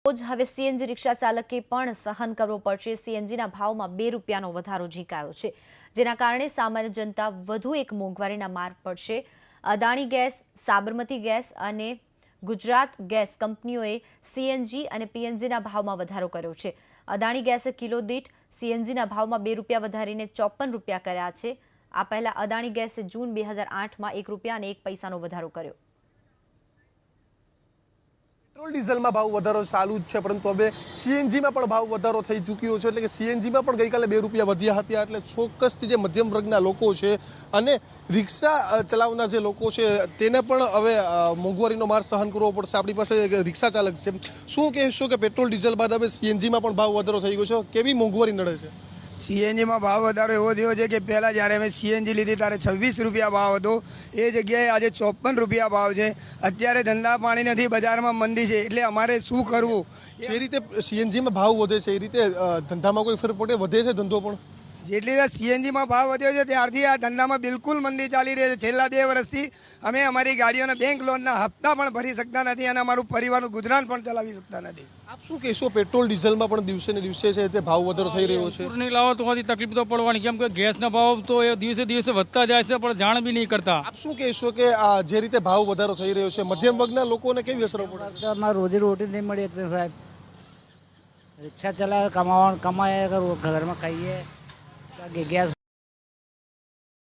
જ હવે સીએનજી રિક્ષા ચાલકે પણ સહન કરવો પડશે। સીએનજીના ભાવમાં 2 રૂપિયાનો વધારો ઝીંકાયો છે, જેના કારણે સામાન્ય જનતા વધુ એક મોંઘવારીના માર પડશે। અદાણી ગેસ, સાબરમતી ગેસ અને ગુજરાત ગેસ કંપનીઓએ સીએનજી અને પીએનજીના ભાવમાં વધારો કર્યો છે। અદાણી ગેસે કિલો દીઠ સીએનજીના ભાવમાં 2 રૂપિયા વધારીને 54 રૂપિયા કર્યા છે। આ પહેલા અદાણી ગેસે જૂન 2008માં 1 રૂપિયા અને 1 પૈસાનો વધારો કર્યો। पेट्रोल डीजल में भाव वधारो चालू ज छे, परंतु हवे सीएनजी में पण भाव वधारो थई चूक्यो छे। एटले के सीएनजी में पण गईकाले 2 रूपिया वध्या हत्या। एटले ચોક્કસથી जे मध्यम वर्गना लोको छे अने रिक्शा चलावनार जे लोको छे तेने पण हवे मोंघवारीनो मार सहन करवो पड़शे। आपणी पासे एक रिक्शा चालक छे, शुं कहेशो के पेट्रोल डीजल बाद हवे सीएनजी में पण भाव वधारो थई गयो छे? केवी मोंघवारी नड़े छे? सीएनजी में भाव वधारो एवो थयो छे के पहला ज्यारे अमे सीएनजी लीधी त्यारे 26 रुपया भाव हतो, ए जग्याए आज 54 रुपया भाव छे। अत्यारे धंधा पाणी नथी, बजारमां मंदी छे, एटले अमारे शुं करवुं? जे रीते सीएनजी में भाव वधे छे ए रीते धंधामां कोई फरक पड़े? वधे छे धंधो पण? जेटली सीएनजी में भाव वध्यो छे त्यारथी आ धंधामां बिल्कुल मंदी चाली रही छे। छेल्ला 2 वर्षथी अमे अमारी गाड़ीओना बैंक लोनना हप्ता पण भरी शकता नथी अने अमारुं परिवारनुं गुजरान पण चलावी शकता नथी। आप शुं कहेशो पेट्रोल डीजल में पण दिवसे ने दिवसे छे ते भाव वधारो थई रह्यो छे? नहीं लाવો तो तकलीफ तो पड़वानी, केम के गैसना भाव तो दिवसे दिवसे વધતા જાય છે પણ જાણ બી નહીં કરતા। आप શું કહેશો કે આ જે રીતે ભાવ વધારો થઈ રહ્યો છે મધ્યમ વર્ગના લોકોને કેવી અસર પડે? અમારે રોજી રોટી નહીં મળી એટલે સાહેબ રિક્ષા ચલાવે, કમાવાનું કમાય, ઘરમાં ખાઈએ, ગેસ